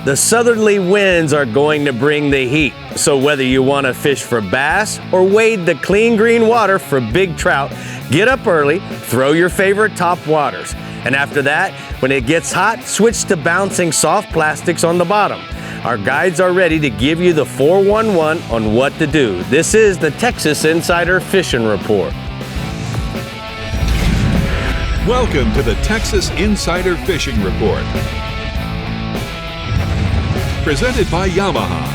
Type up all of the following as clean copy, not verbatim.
The southerly winds are going to bring the heat. So whether you want to fish for bass or wade the clean green water for big trout, get up early, throw your favorite top waters. And after that, when it gets hot, switch to bouncing soft plastics on the bottom. Our guides are ready to give you the 411 on what to do. This is the Texas Insider Fishing Report. Welcome to the Texas Insider Fishing Report. Presented by Yamaha.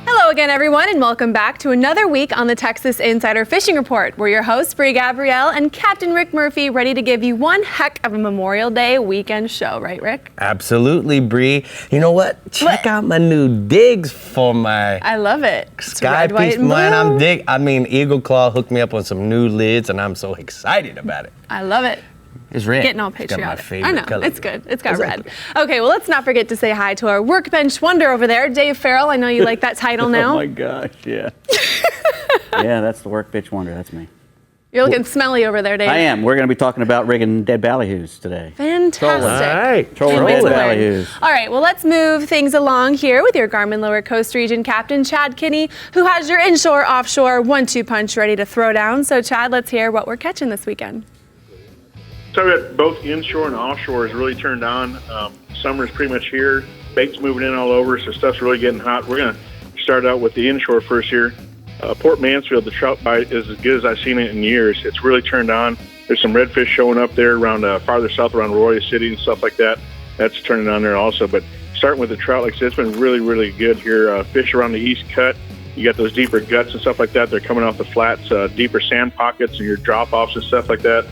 Hello again, everyone, and welcome back to another week on the Texas Insider Fishing Report. We're your hosts, Bree Gabrielle and Captain Rick Murphy, ready to give you one heck of a Memorial Day weekend show. Right, Rick? Absolutely, Bree. You know what? Check out my new digs for my... I love it. Sky Piece mine. Eagle Claw hooked me up on some new lids, and I'm so excited about it. I love it. It's red. Getting all patriotic. I know, color. It's good. It's got red. Okay, well, let's not forget to say hi to our workbench wonder over there, Dave Farrell. I know you like that title now. Oh my gosh, yeah. Yeah, that's the workbench wonder. That's me. You're looking smelly over there, Dave. I am. We're going to be talking about rigging dead ballyhoos today. Fantastic. All right. Trolling dead ballyhoos. All right, well, let's move things along here with your Garmin Lower Coast Region Captain, Chad Kinney, who has your inshore, offshore, 1-2 punch ready to throw down. So, Chad, let's hear what we're catching this weekend. So we got both inshore and offshore is really turned on. Summer's pretty much here. Bait's moving in all over, so stuff's really getting hot. We're going to start out with the inshore first here. Port Mansfield, the trout bite is as good as I've seen it in years. It's really turned on. There's some redfish showing up there around farther south around Royal City and stuff like that. That's turning on there also. But starting with the trout, like I said, it's been really, really good here. Fish around the East Cut. You got those deeper guts and stuff like that. They're coming off the flats, deeper sand pockets and your drop-offs and stuff like that.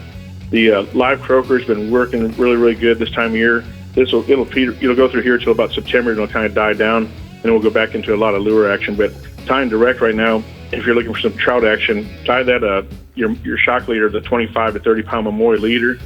The live croaker's been working really, really good this time of year. It'll go through here till about September, and it'll kind of die down, and we'll go back into a lot of lure action. But tying direct right now, if you're looking for some trout action, tie that your shock leader, the 25 to 30 pound Memorial leader,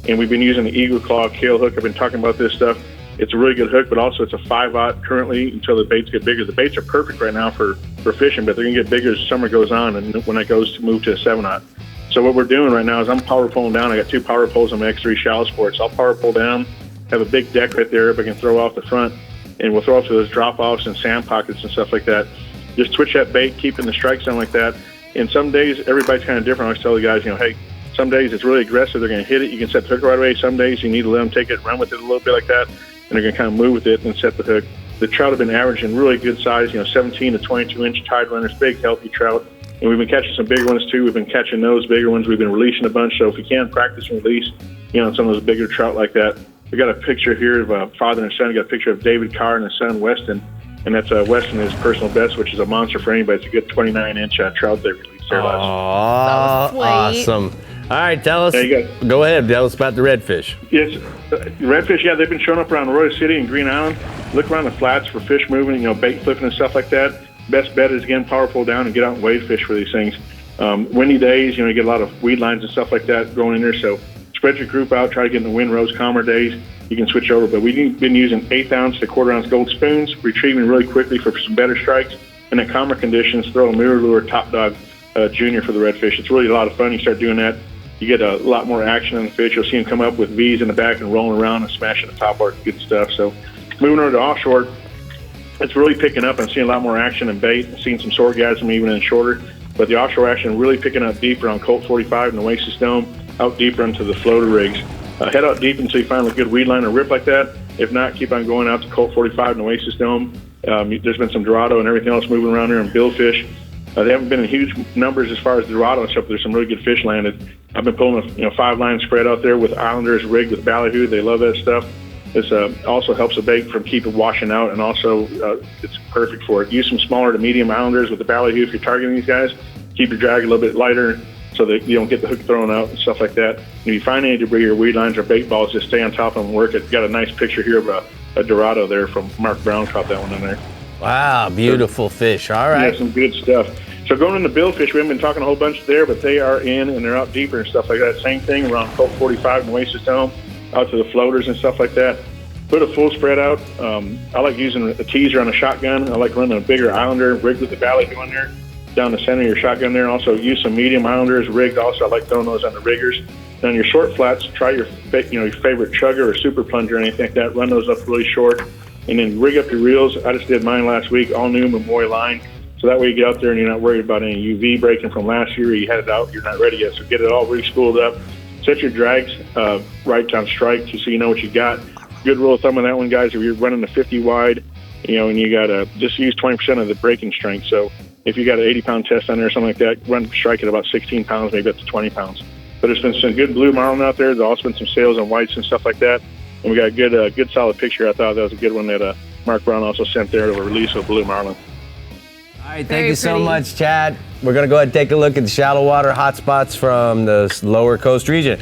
and we've been using the Eagle Claw Kale hook. I've been talking about this stuff. It's a really good hook, but also it's a 5/0 currently until the baits get bigger. The baits are perfect right now for fishing, but they're gonna get bigger as summer goes on, and when it goes to move to a 7/0. So what we're doing right now is I'm power pulling down. I got 2 power pulls on my X3 shallow sports. I'll power pull down, have a big deck right there if I can throw off the front, and we'll throw off to those drop-offs and sand pockets and stuff like that. Just twitch that bait, keeping the strike zone like that. And some days, everybody's kind of different. I always tell the guys, hey, some days it's really aggressive. They're going to hit it. You can set the hook right away. Some days you need to let them take it, run with it a little bit like that, and they're going to kind of move with it and set the hook. The trout have been averaging really good size, 17 to 22-inch tide runners, big, healthy trout. And we've been catching some bigger ones, too. We've been catching those bigger ones. We've been releasing a bunch. So if we can practice and release, some of those bigger trout like that. We got a picture here of a father and son. We got a picture of David Carr and his son, Weston. And that's Weston, his personal best, which is a monster for anybody. It's a good 29-inch trout they released there last. Awesome. All right, tell us. Go ahead. Tell us about the redfish. Yes, redfish, they've been showing up around Royal City and Green Island. Look around the flats for fish moving, bait flipping and stuff like that. Best bet is, again, power pull down and get out and wade fish for these things. Windy days, you get a lot of weed lines and stuff like that going in there. So spread your group out. Try to get in the wind rose, calmer days. You can switch over. But we've been using 1/8 to 1/4 ounce gold spoons, retrieving really quickly for some better strikes. And in calmer conditions, throw a mirror lure top dog junior for the redfish. It's really a lot of fun. You start doing that, you get a lot more action on the fish. You'll see them come up with V's in the back and rolling around and smashing the top bar. Good stuff. So moving over to offshore, it's really picking up. I'm seeing a lot more action and bait. I'm seeing some sorghasm even in shorter. But the offshore action really picking up deeper on Colt 45 and Oasis Dome, out deeper into the floater rigs. Head out deep until you find a good weed line or rip like that. If not, keep on going out to Colt 45 and Oasis Dome. There's been some Dorado and everything else moving around there and billfish. They haven't been in huge numbers as far as Dorado and stuff, but there's some really good fish landed. I've been pulling a 5-line spread out there with Islanders rigged with ballyhoo. They love that stuff. This also helps the bait from keep it washing out, and also it's perfect for it. Use some smaller to medium Islanders with the ballyhoo if you're targeting these guys. Keep your drag a little bit lighter so that you don't get the hook thrown out and stuff like that. If you find any debris or weed lines or bait balls, just stay on top of them and work it. Got a nice picture here of a Dorado there from Mark Brown. Caught that one in there. Wow, beautiful fish. All right. Yeah, some good stuff. So going into billfish, we haven't been talking a whole bunch there, but they are in and they're out deeper and stuff like that. Same thing around Colt 45 and Oasis Dome, out to the floaters and stuff like that. Put a full spread out. I like using a teaser on a shotgun. I like running a bigger Islander rigged with the ballyhoo on there down the center of your shotgun there. Also use some medium Islanders rigged. Also, I like throwing those on the riggers. On your short flats, try your favorite chugger or super plunger or anything like that. Run those up really short, and then rig up your reels. I just did mine last week, all new Memorial line. So that way you get out there and you're not worried about any UV breaking from last year. You had it out, you're not ready yet. So get it all re-spooled up. Set your drags right on strike so you know what you got. Good rule of thumb on that one, guys. If you're running a 50 wide, and you got to just use 20% of the braking strength. So if you got an 80-pound test on there or something like that, run strike at about 16 pounds, maybe up to 20 pounds. But there's been some good blue marlin out there. There's also been some sales on whites and stuff like that. And we got a good solid picture. I thought that was a good one that Mark Brown also sent there of a release of blue marlin. All right, thank you so much, Chad. We're going to go ahead and take a look at the shallow water hotspots from the lower coast region.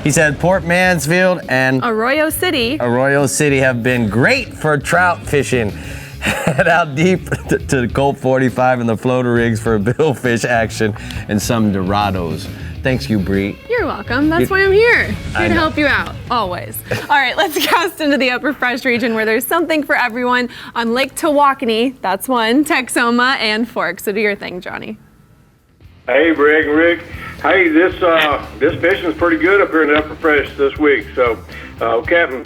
He said Port Mansfield and Arroyo City have been great for trout fishing. Head out deep to the Colt 45 and the floater rigs for billfish action and some Dorados. Thanks, you, Bree. You're welcome. That's why I'm here. Here to help you out, always. All right, let's cast into the Upper Fresh region where there's something for everyone on Lake Tawakoni. That's one, Texoma, and Fork. So do your thing, Johnny. Hey, Greg and Rick. Hey, this fishing's pretty good up here in the Upper Fresh this week. So, Captain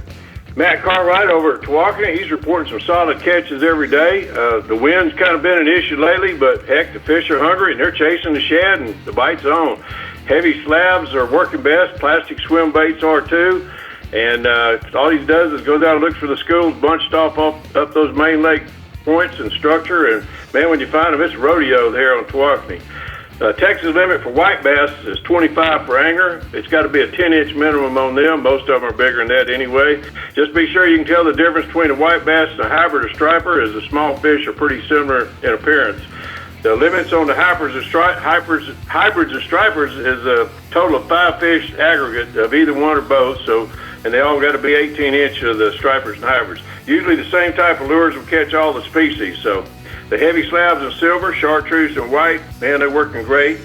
Matt Cartwright over at Tawakoni, he's reporting some solid catches every day. The wind's kind of been an issue lately, but heck, the fish are hungry and they're chasing the shad and the bite's on. Heavy slabs are working best. Plastic swim baits are too. And all he does is go down and look for the schools bunched off up those main lake points and structure. And man, when you find them, it's a rodeo there on Tawakoni. Texas limit for white bass is 25 per hanger. It's got to be a 10-inch minimum on them. Most of them are bigger than that anyway. Just be sure you can tell the difference between a white bass and a hybrid or striper, as the small fish are pretty similar in appearance. The limits on the hybrids and stripers is a total of 5 fish aggregate of either one or both. And they all got to be 18-inch of the stripers and hybrids. Usually the same type of lures will catch all the species. So the heavy slabs of silver, chartreuse, and white, man, they're working great.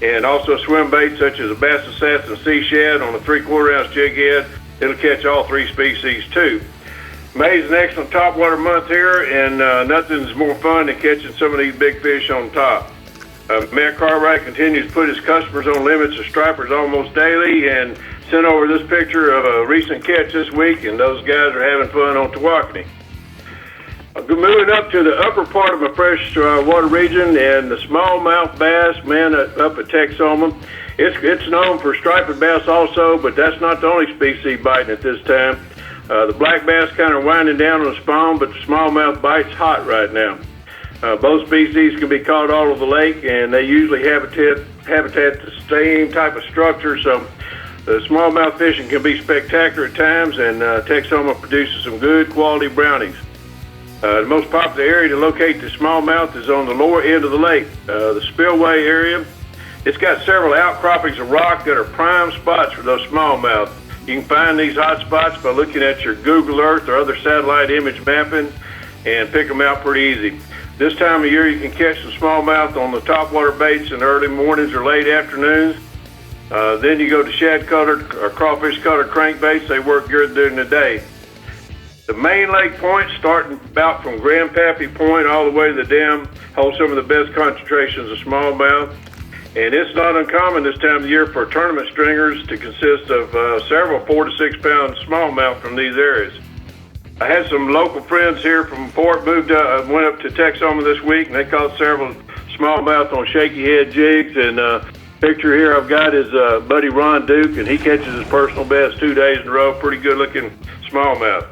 And also swim baits such as a bass assassin sea shad on a 3/4 ounce jig head. It'll catch all 3 species too. May is an excellent topwater month here, and nothing's more fun than catching some of these big fish on top. Matt Cartwright continues to put his customers on limits of stripers almost daily, and sent over this picture of a recent catch this week, and those guys are having fun on Tawakoni. Moving up to the upper part of my freshwater region, and the smallmouth bass, man, up at Texoma. It's known for striped bass also, but that's not the only species biting at this time. The black bass kind of winding down on the spawn, but the smallmouth bite's hot right now. Both species can be caught all over the lake, and they usually habitat the same type of structure, so the smallmouth fishing can be spectacular at times, and Texoma produces some good quality brownies. The most popular area to locate the smallmouth is on the lower end of the lake, the spillway area. It's got several outcroppings of rock that are prime spots for those smallmouth. You can find these hot spots by looking at your Google Earth or other satellite image mapping and pick them out pretty easy. This time of year, you can catch some smallmouth on the topwater baits in the early mornings or late afternoons. Then you go to shad cutter or crawfish cutter crankbaits. They work good during the day. The main lake points, starting about from Grandpappy Point all the way to the dam, hold some of the best concentrations of smallmouth. And it's not uncommon this time of year for tournament stringers to consist of several 4 to 6 pound smallmouth from these areas. I had some local friends here from Fort went up to Texoma this week, and they caught several smallmouth on shaky head jigs. And picture here I've got is buddy Ron Duke, and he catches his personal best 2 days in a row. Pretty good looking smallmouth.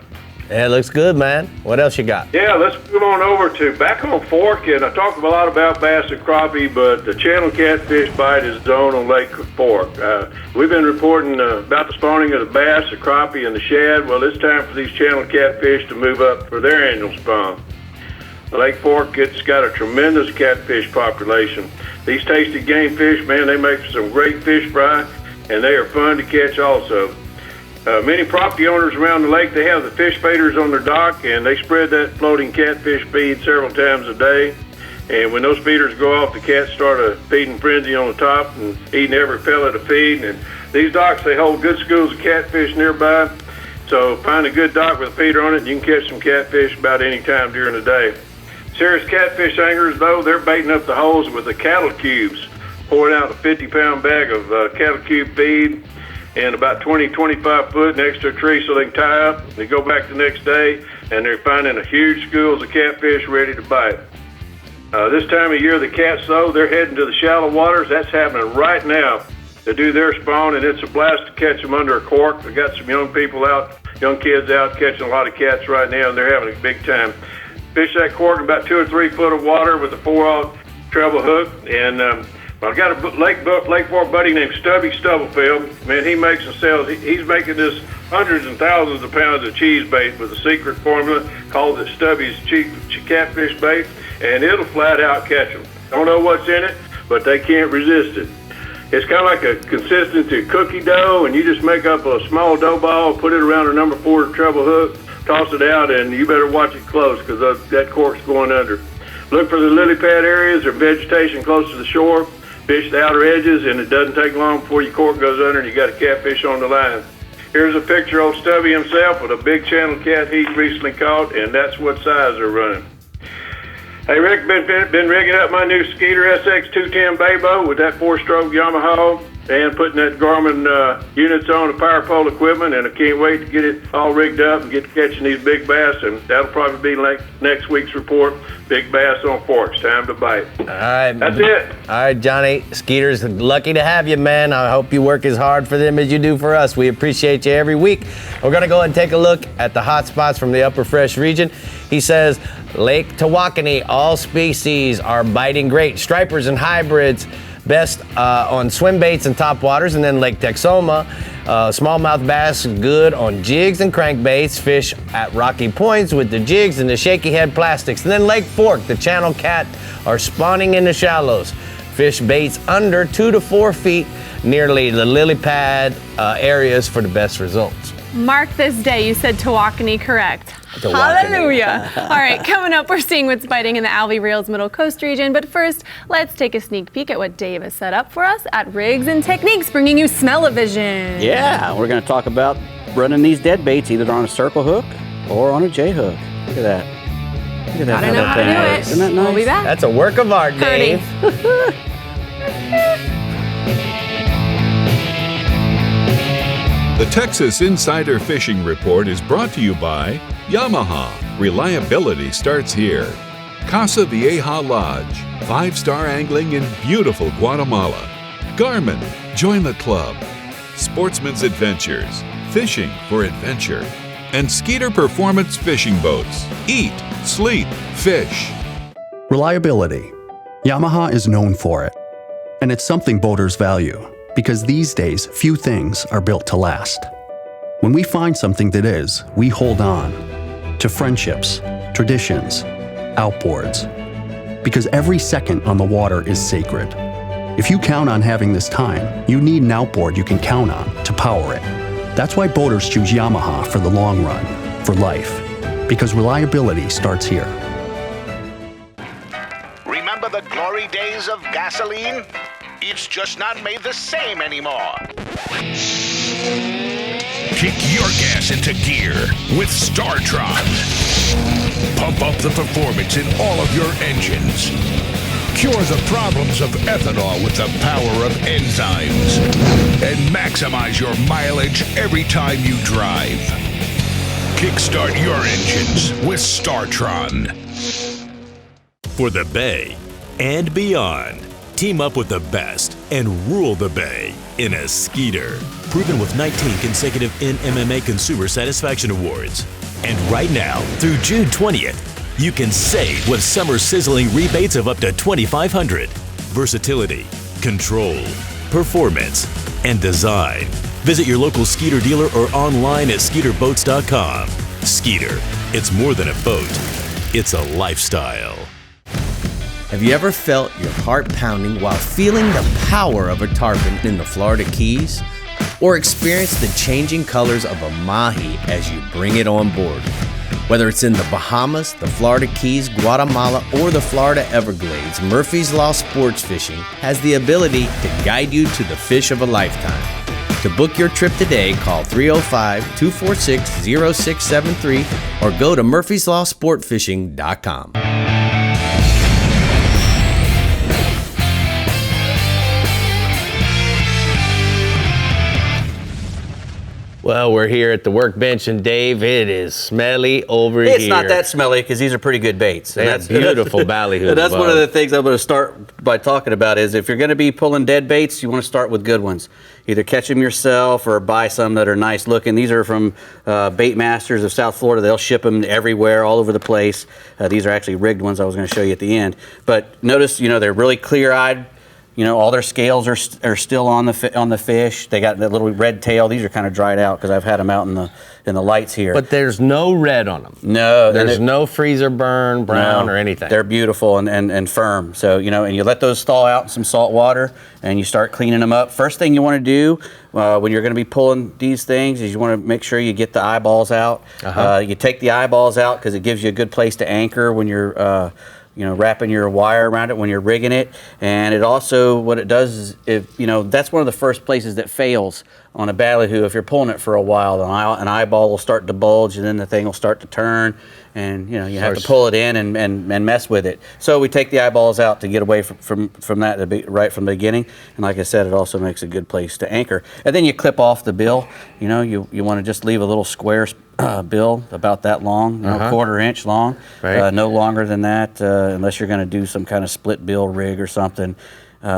Yeah, it looks good, man. What else you got? Yeah, let's move on over to back on Fork, and I talked a lot about bass and crappie, but the channel catfish bite is zoned on Lake Fork. We've been reporting about the spawning of the bass, the crappie, and the shad. Well, it's time for these channel catfish to move up for their annual spawn. Lake Fork, it's got a tremendous catfish population. These tasty game fish, man, they make some great fish fry, and they are fun to catch also. Many property owners around the lake, they have the fish feeders on their dock, and they spread that floating catfish feed several times a day. And when those feeders go off, the cats start a feeding frenzy on the top and eating every pellet of feed. And these docks, they hold good schools of catfish nearby. So find a good dock with a feeder on it, and you can catch some catfish about any time during the day. Serious catfish anglers, though, they're baiting up the holes with the cattle cubes, pouring out a 50-pound bag of cattle cube feed. in about 20, 25 foot next to a tree so they can tie up. They go back the next day, and they're finding a huge schools of catfish ready to bite. This time of year, the cats, though, they're heading to the shallow waters. That's happening right now to do their spawn, and it's a blast to catch them under a cork. We've got some young kids out catching a lot of cats right now, and they're having a big time. Fish that cork in about 2 or 3 foot of water with a 4-aught treble hook, and I've got a Lake Fork buddy named Stubby Stubblefield. Man, he makes and sells. He's making this hundreds and thousands of pounds of cheese bait with a secret formula called the Stubby's Catfish Bait, and it'll flat out catch them. Don't know what's in it, but they can't resist it. It's kind of like a consistency of cookie dough, and you just make up a small dough ball, put it around a number 4 treble hook, toss it out, and you better watch it close because that cork's going under. Look for the lily pad areas or vegetation close to the shore. Fish the outer edges, and it doesn't take long before your cork goes under and you got a catfish on the line. Here's a picture of old Stubby himself with a big channel cat he recently caught, and that's what size they're running. Hey, Rick, been rigging up my new Skeeter SX210 bay boat with that 4-stroke Yamaha and putting that Garmin units on the power pole equipment, and I can't wait to get it all rigged up and get to catching these big bass, and that'll probably be like next week's report. Big bass on forks, time to bite. All right. That's it. All right, Johnny. Skeeter's lucky to have you, man. I hope you work as hard for them as you do for us. We appreciate you every week. We're going to go and take a look at the hot spots from the Upper Fresh region. He says Lake Tawakoni, all species are biting great. Stripers and hybrids best on swim baits and top waters, and then Lake Texoma, smallmouth bass good on jigs and crankbaits, fish at rocky points with the jigs and the shaky head plastics. And then Lake Fork, the channel cat are spawning in the shallows. Fish baits under 2 to 4 feet, nearly the lily pad areas for the best results. Mark this day, you said Tawakoni correct. Hallelujah. All right, coming up, we're seeing what's biting in the Alvey Reels Middle Coast region. But first, let's take a sneak peek at what Dave has set up for us at Rigs and Techniques, bringing you Smell-O-Vision. Yeah, we're going to talk about running these dead baits either on a circle hook or on a J hook. Look at that. Look at that. I don't know how to do it. Isn't that nice? We'll be back. That's a work of art, Dave. The Texas Insider Fishing Report is brought to you by Yamaha. Reliability starts here. Casa Vieja Lodge. 5-star angling in beautiful Guatemala. Garmin. Join the club. Sportsman's Adventures. Fishing for adventure. And Skeeter Performance Fishing Boats. Eat, sleep, fish. Reliability. Yamaha is known for it. And it's something boaters value, because these days, few things are built to last. When we find something that is, we hold on to friendships, traditions, outboards, because every second on the water is sacred. If you count on having this time, you need an outboard you can count on to power it. That's why boaters choose Yamaha for the long run, for life, because reliability starts here. Remember the glory days of gasoline? It's just not made the same anymore. Kick your gas into gear with StarTron. Pump up the performance in all of your engines. Cure the problems of ethanol with the power of enzymes. And maximize your mileage every time you drive. Kickstart your engines with StarTron. For the Bay and beyond. Team up with the best and rule the Bay in a Skeeter. Proven with 19 consecutive NMMA Consumer Satisfaction Awards. And right now, through June 20th, you can save with summer sizzling rebates of up to $2,500. Versatility, control, performance, and design. Visit your local Skeeter dealer or online at SkeeterBoats.com. Skeeter, it's more than a boat, it's a lifestyle. Have you ever felt your heart pounding while feeling the power of a tarpon in the Florida Keys? Or experienced the changing colors of a mahi as you bring it on board? Whether it's in the Bahamas, the Florida Keys, Guatemala, or the Florida Everglades, Murphy's Law Sports Fishing has the ability to guide you to the fish of a lifetime. To book your trip today, call 305-246-0673 or go to murphyslawsportfishing.com. Well, we're here at the workbench, and Dave, it is smelly over here. It's not that smelly because these are pretty good baits. They have beautiful ballyhoos. And that's one of the things I'm going to start by talking about is if you're going to be pulling dead baits, you want to start with good ones. Either catch them yourself or buy some that are nice looking. These are from Bait Masters of South Florida. They'll ship them everywhere, all over the place. These are actually rigged ones I was going to show you at the end. But notice, they're really clear-eyed. All their scales are still on the fish. They got that little red tail. These are kind of dried out because I've had them out in the lights here. But there's no red on them. No, there's no freezer burn, brown, or anything. They're beautiful and firm. So and you let those thaw out in some salt water, and you start cleaning them up. First thing you want to do when you're going to be pulling these things is you want to make sure you get the eyeballs out. You take the eyeballs out because it gives you a good place to anchor when you're wrapping your wire around it when you're rigging it. And it also, what it does is, that's one of the first places that fails on a ballyhoo. If you're pulling it for a while, an eyeball will start to bulge, and then the thing will start to turn, and you have to pull it in and mess with it. So we take the eyeballs out to get away from that right from the beginning. And like I said, it also makes a good place to anchor. And then you clip off the bill. You want to just leave a little square bill about that long, quarter inch long, no longer than that, unless you're going to do some kind of split bill rig or something,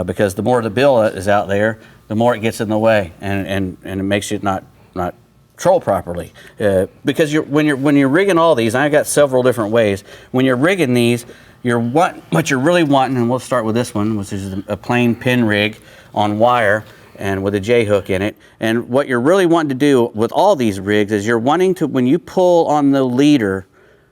because the more the bill is out there, the more it gets in the way, and it makes you not troll properly. Because when you're rigging all these, I got several different ways. When you're rigging these, what you're really wanting, and we'll start with this one, which is a plain pin rig on wire and with a J hook in it. And what you're really wanting to do with all these rigs is you're wanting to, when you pull on the leader,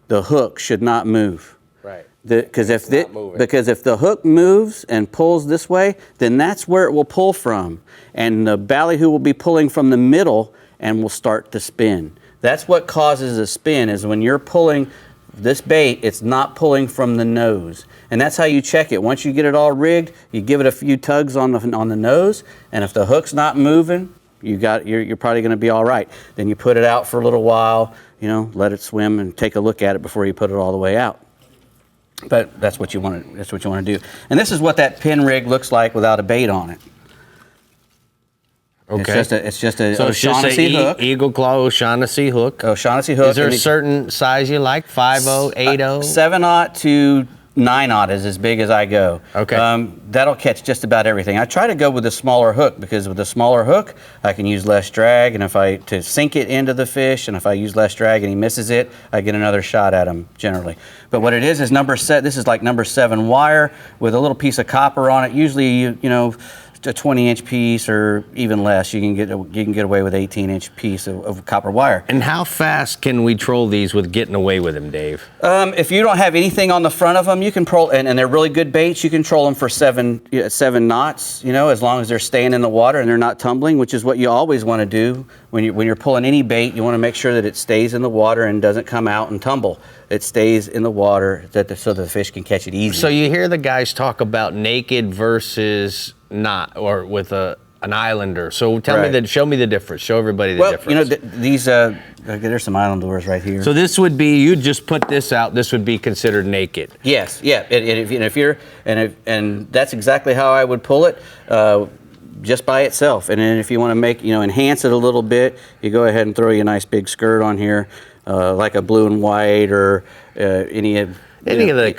the hook should not move. Right. Because if the hook moves and pulls this way, then that's where it will pull from. And the ballyhoo will be pulling from the middle and will start to spin. That's what causes a spin, is when you're pulling this bait, it's not pulling from the nose. And that's how you check it. Once you get it all rigged, you give it a few tugs on the nose, and if the hook's not moving, you're probably going to be all right. Then you put it out for a little while, let it swim and take a look at it before you put it all the way out. But that's what you want to do. And this is what that pin rig looks like without a bait on it. Okay. It's just a O'Shaughnessy hook. Eagle Claw O'Shaughnessy hook. O'Shaughnessy hook. Is there a certain size you like? 5/0, 8/0? 7/0 to 9/0 is as big as I go. Okay. That'll catch just about everything. I try to go with a smaller hook because with a smaller hook, I can use less drag, and to sink it into the fish, and if I use less drag and he misses it, I get another shot at him generally. But what it is this is like number 7 wire with a little piece of copper on it. Usually, a 20-inch piece or even less. You can get away with 18-inch piece of copper wire. And how fast can we troll these with getting away with them, Dave? If you don't have anything on the front of them, you can troll, and they're really good baits. You can troll them for 7 knots. As long as they're staying in the water and they're not tumbling, which is what you always want to do when you're pulling any bait. You want to make sure that it stays in the water and doesn't come out and tumble. It stays in the water so the fish can catch it easy. So you hear the guys talk about naked versus not, or with an islander. So show me the difference. Show everybody the difference. These there's some island lures right here. So this would be, you just put this out, this would be considered naked. Yes, yeah. And that's exactly how I would pull it. Just by itself. And then if you want to make, enhance it a little bit, you go ahead and throw you a nice big skirt on here, like a blue and white or any of the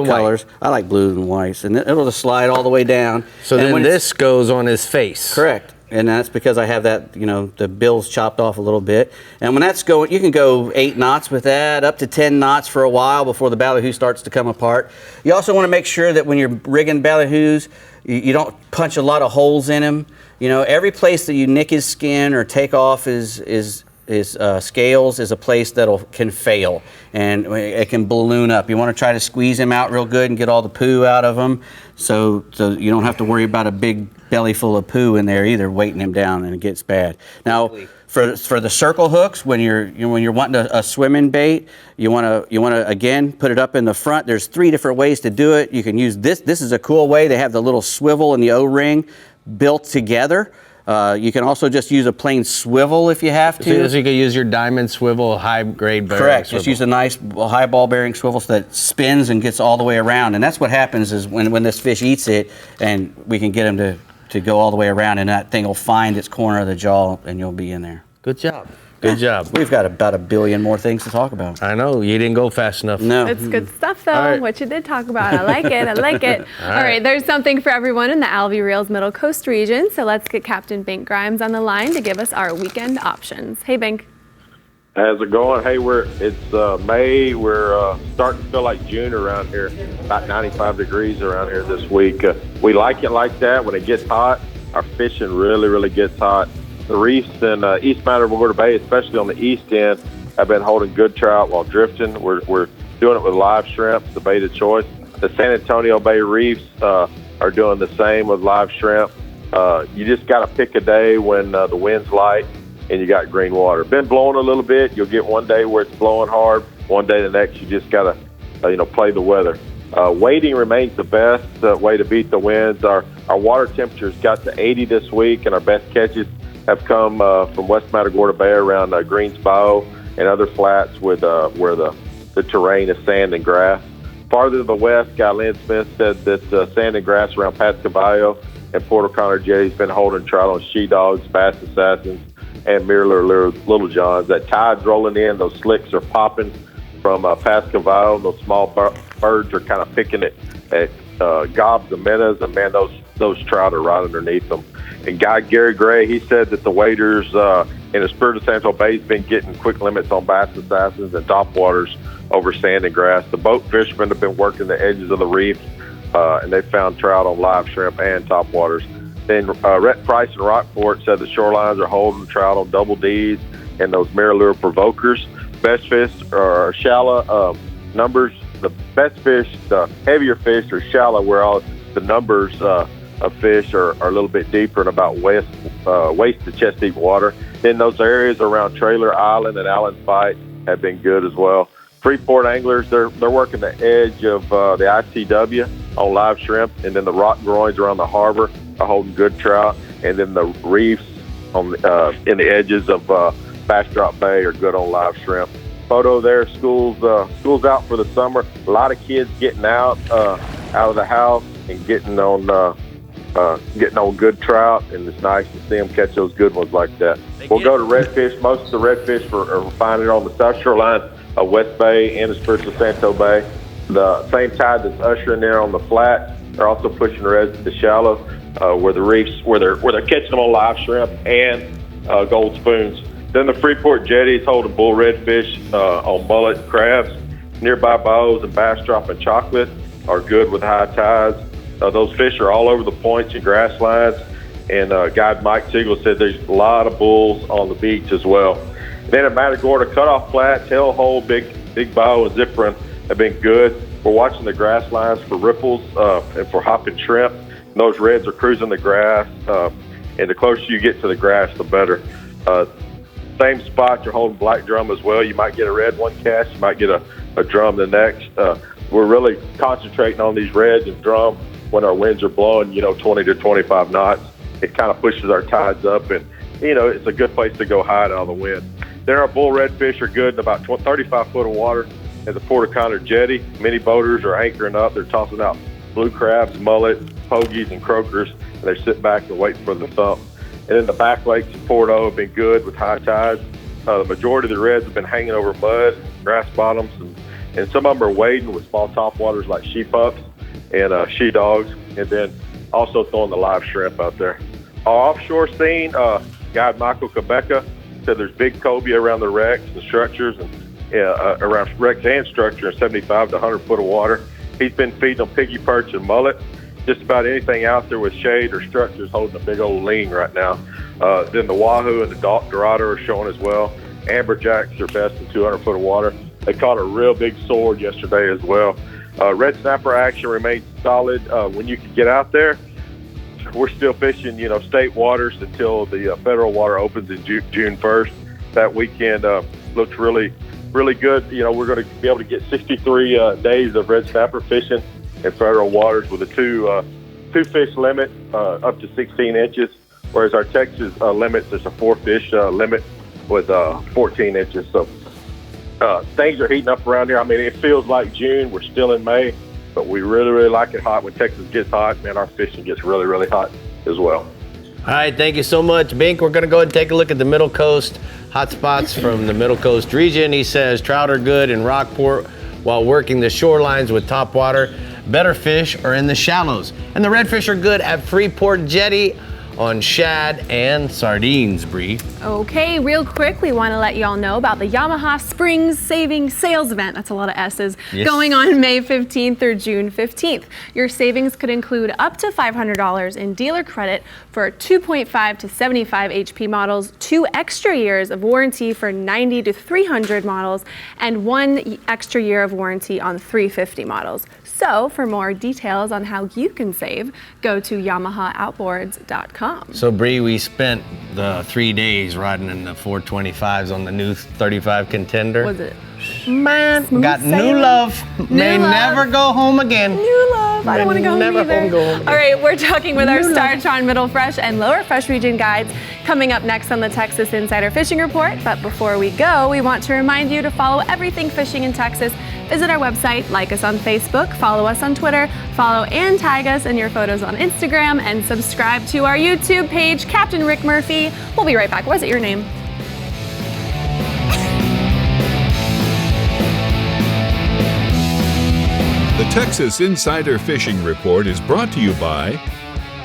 colors. I like blues and whites, and it'll just slide all the way down. So and then this goes on his face. Correct. And that's because I have that, the bill's chopped off a little bit. And when that's going, you can go 8 knots with that, up to 10 knots for a while before the ballyhoo starts to come apart. You also want to make sure that when you're rigging ballyhoos, you don't punch a lot of holes in him. Every place that you nick his skin or take off his scales is a place that can fail, and it can balloon up. You want to try to squeeze him out real good and get all the poo out of him, so you don't have to worry about a big belly full of poo in there either, weighting him down, and it gets bad. Now, for the circle hooks, when you're wanting a swimming bait, you want to again put it up in the front. There's 3 different ways to do it. You can use this. This is a cool way. They have the little swivel and the O-ring built together. You can also just use a plain swivel if you have to. So you can use your diamond swivel, high-grade bearing Correct. swivel. Just use a nice high ball bearing swivel so that it spins and gets all the way around. And that's what happens is when this fish eats it, and we can get him to go all the way around, and that thing will find its corner of the jaw, and you'll be in there. Good job. Good job. We've got about a billion more things to talk about. I know. You didn't go fast enough. No. It's good stuff, though, All right. what you did talk about. I like it. I like it. All right. There's something for everyone in the Alvey Reels Middle Coast region. So let's get Captain Bink Grimes on the line to give us our weekend options. Hey, Bink. How's it going? Hey, it's May. We're starting to feel like June around here. About 95 degrees around here this week. We like it like that. When it gets hot, our fishing really gets hot. The reefs in East Matagorda Bay, especially on the east end, have been holding good trout while drifting. We're doing it with live shrimp, the bait of choice. The San Antonio Bay reefs are doing the same with live shrimp. You just got to pick a day when the wind's light and you got green water. Been blowing a little bit. You'll get one day where it's blowing hard. One day the next, you just got to play the weather. Wading remains the best way to beat the winds. Our water temperatures got to 80 this week, and our best catches have come from West Matagorda Bay around Greens Bow and other flats with where the terrain is sand and grass. Farther to the west, Guy Lynn Smith said that sand and grass around Pascavallo and Port O'Connor Jetty's been holding trout on she-dogs, bass assassins, and mirror little johns. That tide's rolling in. Those slicks are popping from Pascavallo. Those small birds are kind of picking at gobs of minnows, and man, those trout are right underneath them. And Gary Gray, he said that the waders in the Espiritu Santo Bay has been getting quick limits on bass assassins and topwaters over sand and grass. The boat fishermen have been working the edges of the reef, and they found trout on live shrimp and topwaters. Then Rhett Price and Rockport said the shorelines are holding trout on double Ds and those mirror lure provokers. Best fish are shallow numbers. The best fish, the heavier fish, are shallow, where all the numbers of fish are a little bit deeper and about waist to chest deep water. Then those areas around Trailer Island and Allen Fight have been good as well. Freeport anglers, they're working the edge of the ICW on live shrimp, and then the rock groins around the harbor are holding good trout, and then the reefs on in the edges of Bass Drop Bay are good on live shrimp. Photo there, school's out for the summer. A lot of kids getting out of the house and getting on good trout, and it's nice to see them catch those good ones like that. We'll go to redfish. Most of the redfish are finding on the south shoreline of West Bay and Espiritu Santo Bay. The same tide that's ushering there on the flat, they're also pushing the reds to the shallow, where the reefs, where they're catching them on live shrimp and gold spoons. Then the Freeport jetties holding bull redfish on mullet crabs. Nearby bows and bass drop and chocolate are good with high tides. Those fish are all over the points and grass lines. And guide Mike Siegel said there's a lot of bulls on the beach as well. Then at Matagorda, cutoff flats, hellhole, big bow, and zipper have been good. We're watching the grass lines for ripples and for hopping shrimp. And those reds are cruising the grass, and the closer you get to the grass, the better. Same spot, you're holding black drum as well. You might get a red one cast, you might get a drum the next. We're really concentrating on these reds and drum when our winds are blowing, 20 to 25 knots. It kind of pushes our tides up, and, it's a good place to go hide out of the wind. Then our bull redfish are good in about 35 foot of water at the Port O'Connor Jetty. Many boaters are anchoring up. They're tossing out blue crabs, mullet, pogies, and croakers, and they sit back and wait for the thump. And then the back lakes in Port O have been good with high tides. The majority of the reds have been hanging over mud, grass bottoms, and some of them are wading with small topwaters like she pups and she dogs, and then also throwing the live shrimp out there. Our offshore scene, guide Michael Quebeca said there's big cobia around the wrecks and structures, and around wrecks and structure in 75 to 100 foot of water. He's been feeding them piggy perch and mullet. Just about anything out there with shade or structures holding a big old lean right now. Then the wahoo and the dorado are showing as well. Amberjacks are best in 200 foot of water. They caught a real big sword yesterday as well. Red snapper action remains solid when you can get out there. We're still fishing, state waters until the federal water opens in June 1st. That weekend looks really, really good. We're going to be able to get 63 days of red snapper fishing in federal waters with a two fish limit up to 16 inches, whereas our Texas limits, there's a 4 fish limit with 14 inches. So things are heating up around here. I mean, it feels like June. We're still in May, but we really, really like it hot. When Texas gets hot, man, our fishing gets really, really hot as well. All right, thank you so much, Bink. We're going to go ahead and take a look at the Middle Coast hotspots from the Middle Coast region. He says trout are good in Rockport while working the shorelines with topwater. Better fish are in the shallows. And the redfish are good at Freeport Jetty on shad and sardines, Bree. Okay, real quick, we want to let you all know about the Yamaha Spring Savings Sales Event. That's a lot of S's. Yes. Going on May 15th through June 15th. Your savings could include up to $500 in dealer credit for 2.5 to 75 HP models, 2 extra years of warranty for 90 to 300 models, and 1 extra year of warranty on 350 models. So for more details on how you can save, go to YamahaOutboards.com. So, Bree, we spent the 3 days riding in the 425s on the new 35 Contender. Was it? Man, Smooth got sailing. new love. May love. never go home again. New love. I don't want to go home Never either. go home. All right, we're talking with our New love. StarTron Middle Fresh and Lower Fresh region guides coming up next on the Texas Insider Fishing Report. But before we go, we want to remind you to follow everything fishing in Texas. Visit our website, like us on Facebook, follow us on Twitter, follow and tag us in your photos on Instagram, and subscribe to our YouTube page, Captain Rick Murphy. We'll be right back. What is it your name? The Texas Insider Fishing Report is brought to you by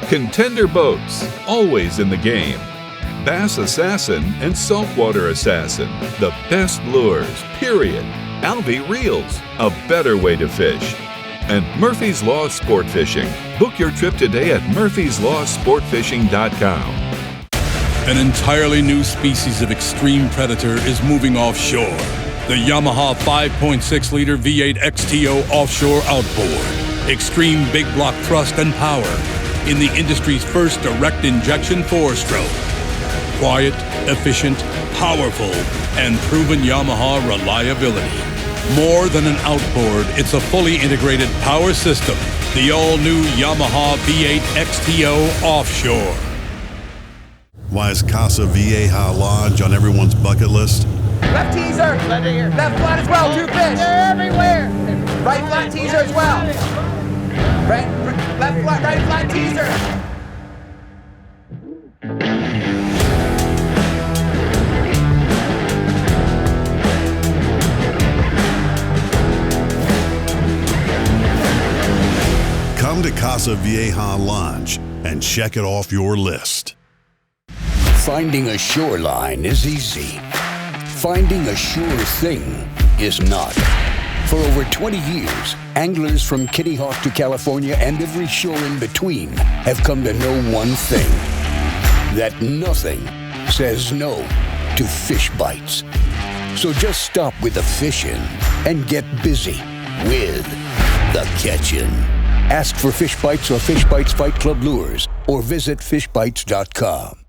Contender Boats, always in the game. Bass Assassin and Saltwater Assassin, the best lures, period. Alvy Reels, a better way to fish. And Murphy's Law Sport Fishing. Book your trip today at murphyslawsportfishing.com. An entirely new species of extreme predator is moving offshore. The Yamaha 5.6-liter V8 XTO offshore outboard. Extreme big block thrust and power in the industry's first direct injection 4-stroke. Quiet, efficient, powerful, and proven Yamaha reliability. More than an outboard, it's a fully integrated power system. The all-new Yamaha V8 XTO offshore. Why is Casa Vieja Lodge on everyone's bucket list? Left teaser. Left flat as well. 2 fish. They're everywhere. Right flat teaser as well. Left flat, right flat teaser. Come to Casa Vieja Lodge and check it off your list. Finding a shoreline is easy. Finding a sure thing is not. For over 20 years, anglers from Kitty Hawk to California and every shore in between have come to know one thing: that nothing says no to fish bites. So just stop with the fishing and get busy with the catching. Ask for Fish Bites or Fish Bites Fight Club lures or visit fishbites.com.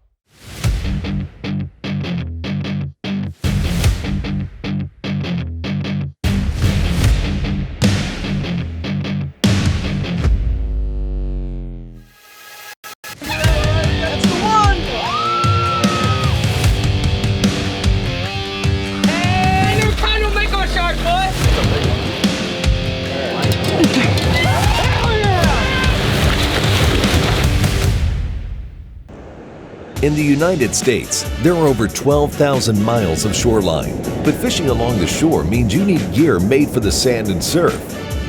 In the United States, there are over 12,000 miles of shoreline, but fishing along the shore means you need gear made for the sand and surf.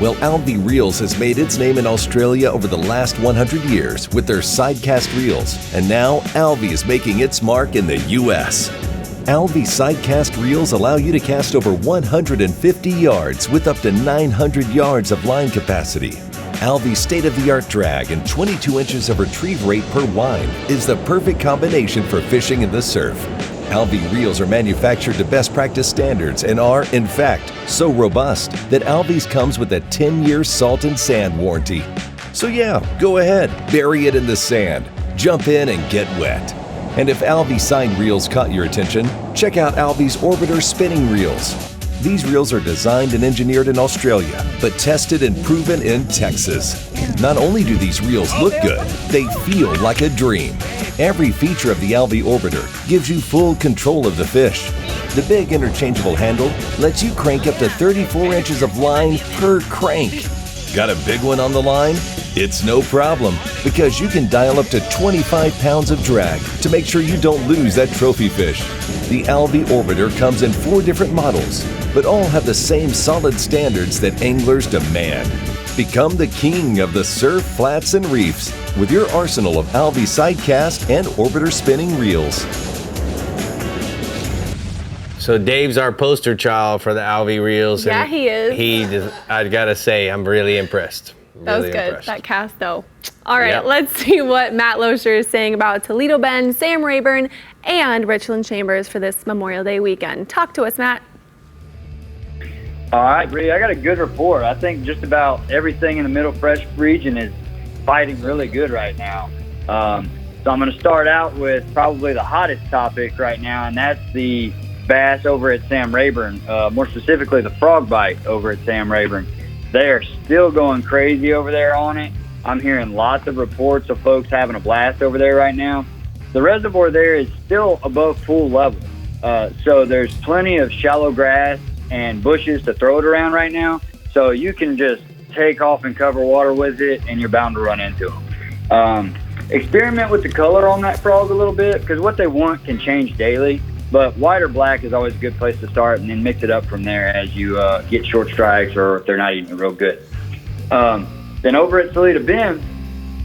Well, Alvy Reels has made its name in Australia over the last 100 years with their sidecast reels, and now Alvy is making its mark in the U.S. Alvy sidecast reels allow you to cast over 150 yards with up to 900 yards of line capacity. Alvy's state-of-the-art drag and 22 inches of retrieve rate per wind is the perfect combination for fishing in the surf. Alvy reels are manufactured to best practice standards and are, in fact, so robust that Alvy's comes with a 10-year salt and sand warranty. So yeah, go ahead, bury it in the sand, jump in and get wet. And if Alvy signed reels caught your attention, check out Alvy's Orbiter spinning reels. These reels are designed and engineered in Australia, but tested and proven in Texas. Not only do these reels look good, they feel like a dream. Every feature of the Alvy Orbiter gives you full control of the fish. The big interchangeable handle lets you crank up to 34 inches of line per crank. Got a big one on the line? It's no problem because you can dial up to 25 pounds of drag to make sure you don't lose that trophy fish. The Alvi Orbiter comes in 4 different models, but all have the same solid standards that anglers demand. Become the king of the surf, flats, and reefs with your arsenal of Alvi sidecast and Orbiter spinning reels. So Dave's our poster child for the Alvi reels. Yeah, and he is. I gotta say, I'm really impressed. That was Really good, impressed. that cast though. All right, Yep. let's see what Matt Loescher is saying about Toledo Bend, Sam Rayburn, and Richland Chambers for this Memorial Day weekend. Talk to us, Matt. All right, Bree, I got a good report. I think just about everything in the Middle Fresh region is fighting really good right now. So I'm going to start out with probably the hottest topic right now, and that's the bass over at Sam Rayburn, more specifically the frog bite over at Sam Rayburn. They are still going crazy over there on it. I'm hearing lots of reports of folks having a blast over there right now. The reservoir there is still above full level, so there's plenty of shallow grass and bushes to throw it around right now. So you can just take off and cover water with it, and you're bound to run into them. Experiment with the color on that frog a little bit, because what they want can change daily. But white or black is always a good place to start, and then mix it up from there as you get short strikes or if they're not eating real good. Then over at Toledo Bend,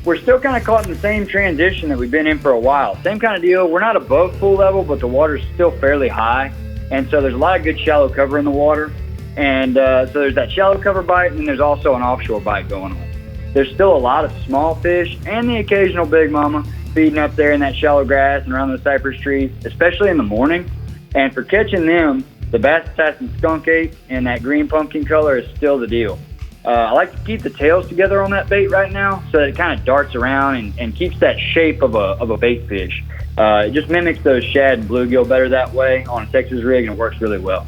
we're still kind of caught in the same transition that we've been in for a while. Same kind of deal. We're not above full level, but the water's still fairly high. And so there's a lot of good shallow cover in the water. And so there's that shallow cover bite, and then there's also an offshore bite going on. There's still a lot of small fish and the occasional big mama feeding up there in that shallow grass and around those cypress trees, especially in the morning. And for catching them, the Bass Assassin Skunk 8 and that green pumpkin color is still the deal. I like to keep the tails together on that bait right now so that it kind of darts around and keeps that shape of a bait fish. It just mimics those shad and bluegill better that way on a Texas rig, and it works really well.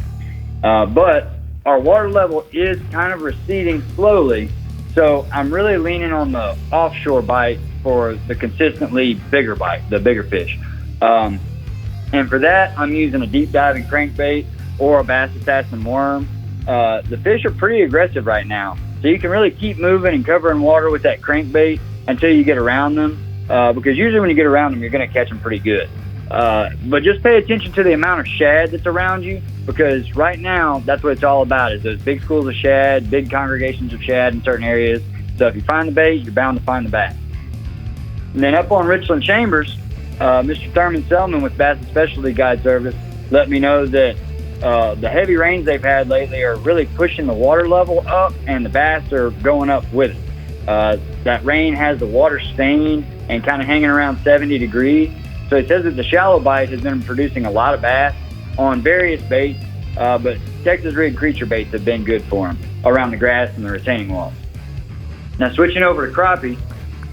But our water level is kind of receding slowly, so I'm really leaning on the offshore bite for the consistently bigger bite, the bigger fish. And for that, I'm using a deep diving crankbait or a Bass Assassin worm. The fish are pretty aggressive right now, so you can really keep moving and covering water with that crankbait until you get around them, because usually when you get around them, you're going to catch them pretty good. But just pay attention to the amount of shad that's around you, because right now, that's what it's all about, is those big schools of shad, big congregations of shad in certain areas. So if you find the bait, you're bound to find the bass. And then up on Richland Chambers, Mr. Thurman Selman with Bass and Specialty Guide Service let me know that the heavy rains they've had lately are really pushing the water level up, and the bass are going up with it. That rain has the water staying and kind of hanging around 70 degrees. So it says that the shallow bite has been producing a lot of bass on various baits, but Texas rig creature baits have been good for them around the grass and the retaining walls. Now switching over to crappie,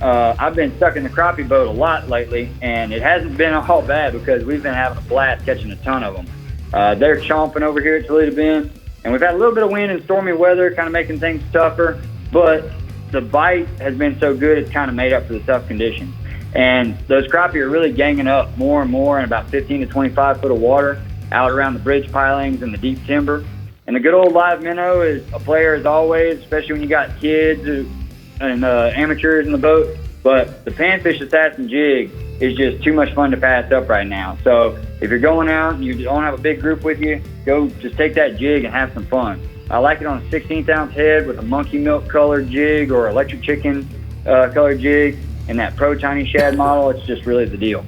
I've been stuck in the crappie boat a lot lately, and it hasn't been all bad because we've been having a blast catching a ton of them. They're chomping over here at Toledo Bend, and we've had a little bit of wind and stormy weather, kind of making things tougher, but the bite has been so good it's kind of made up for the tough conditions. And those crappie are really ganging up more and more in about 15 to 25 foot of water out around the bridge pilings and the deep timber. And the good old live minnow is a player as always, especially when you got kids and amateurs in the boat. But the Panfish Assassin jig is just too much fun to pass up right now. So if you're going out and you don't have a big group with you, go just take that jig and have some fun. I like it on a 16th ounce head with a monkey milk colored jig or electric chicken colored jig and that Pro Tiny Shad model. It's just really the deal.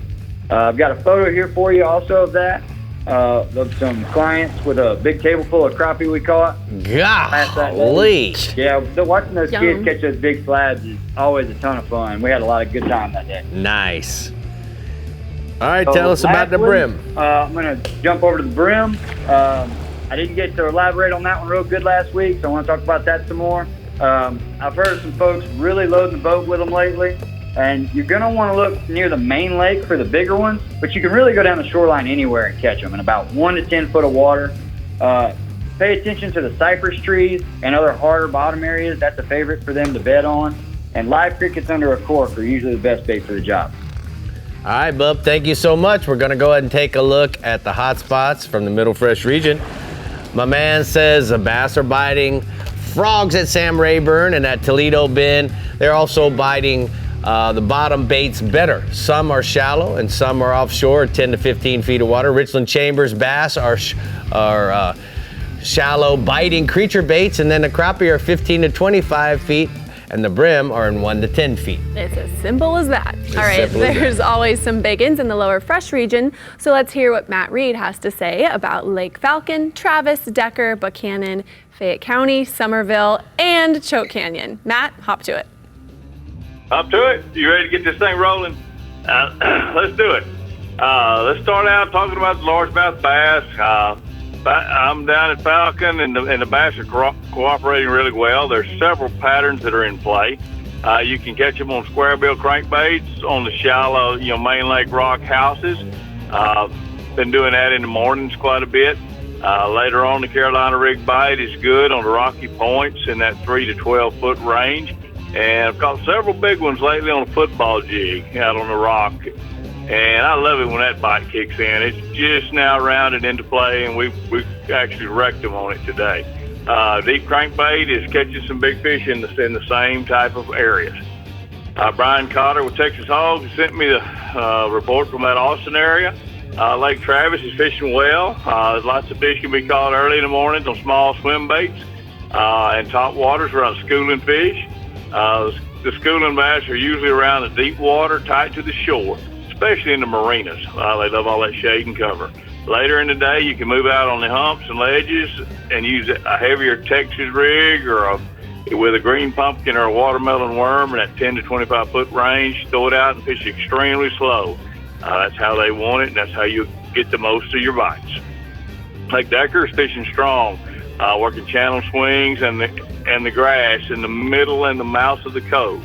I've got a photo here for you also of that, of some clients with a big table full of crappie we caught. Golly. Yeah, watching those kids catch those big slabs is always a ton of fun. We had a lot of good time that day. Nice. All right, tell us about the brim. I'm going to jump over to the brim. I didn't get to elaborate on that one real good last week, so I want to talk about that some more. I've heard of some folks really loading the boat with them lately, and you're going to want to look near the main lake for the bigger ones, but you can really go down the shoreline anywhere and catch them in about 1 to 10 foot of water. Pay attention to the cypress trees and other harder bottom areas. That's a favorite for them to bed on. And live crickets under a cork are usually the best bait for the job. All right, Bub, thank you so much. We're going to go ahead and take a look at the hot spots from the Middle Fresh region. My man says the bass are biting. Frogs at Sam Rayburn and at Toledo Bend. They're also biting the bottom baits better. Some are shallow and some are offshore, 10 to 15 feet of water. Richland Chambers bass are shallow biting creature baits, and then the crappie are 15 to 25 feet, and the brim are in 1 to 10 feet. It's as simple as that. All right, there's always some big ins in the lower fresh region, so let's hear what Matt Reed has to say about Lake Falcon, Travis, Decker, Buchanan, Fayette County, Somerville, and Choke Canyon. Matt, hop to it. Up to it. You ready to get this thing rolling? Let's do it. Let's start out talking about the largemouth bass. I'm down at Falcon, and the bass are cooperating really well. There's several patterns that are in play. You can catch them on square bill crankbaits on the shallow, main lake rock houses. Been doing that in the mornings quite a bit. Later on, the Carolina rig bite is good on the rocky points in that 3 to 12 foot range. And I've caught several big ones lately on a football jig out on the rock. And I love it when that bite kicks in. It's just now rounded into play, and we've actually wrecked them on it today. Deep crankbait is catching some big fish in the same type of areas. Brian Cotter with Texas Hogs sent me the report from that Austin area. Lake Travis is fishing well. Lots of fish can be caught early in the mornings on small swim baits and top waters around schooling fish. The schooling bass are usually around the deep water, tight to the shore, especially in the marinas. They love all that shade and cover. Later in the day, you can move out on the humps and ledges and use a heavier Texas rig or with a green pumpkin or a watermelon worm in that 10 to 25 foot range. Throw it out and fish extremely slow. That's how they want it, and that's how you get the most of your bites. Lake Decker is fishing strong, working channel swings and the grass in the middle and the mouth of the coves.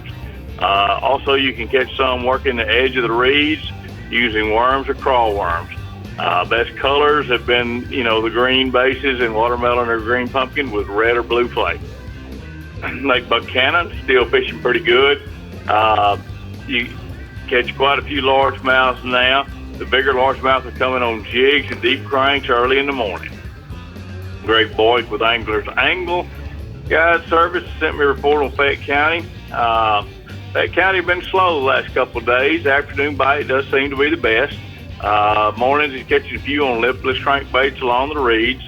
Also, you can catch some working the edge of the reeds using worms or crawl worms. Best colors have been, the green bases and watermelon or green pumpkin with red or blue flake. Lake Buchanan, still fishing pretty good. You catch quite a few largemouths now. The bigger largemouths are coming on jigs and deep cranks early in the morning. Greg Boyd with Anglers Angle Guide Service sent me a report on Fayette County. Fayette County has been slow the last couple of days. Afternoon bite does seem to be the best. Mornings he's catching a few on lipless crankbaits along the reeds.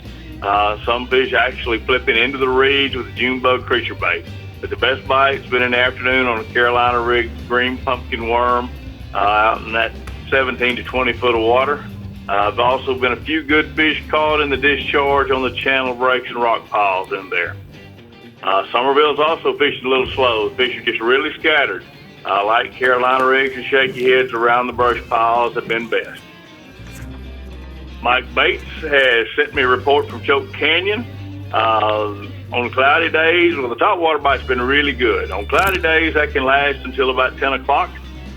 Some fish actually flipping into the reeds with a June bug creature bait. But the best bite's been in the afternoon on a Carolina rig green pumpkin worm out in that 17 to 20 foot of water. I've also been a few good fish caught in the discharge on the channel breaks and rock piles in there. Somerville's also fishing a little slow. The fish are just really scattered. Like Carolina rigs and shaky heads around the brush piles have been best. Mike Bates has sent me a report from Choke Canyon. On cloudy days, the top water bite's been really good. On cloudy days, that can last until about 10 o'clock.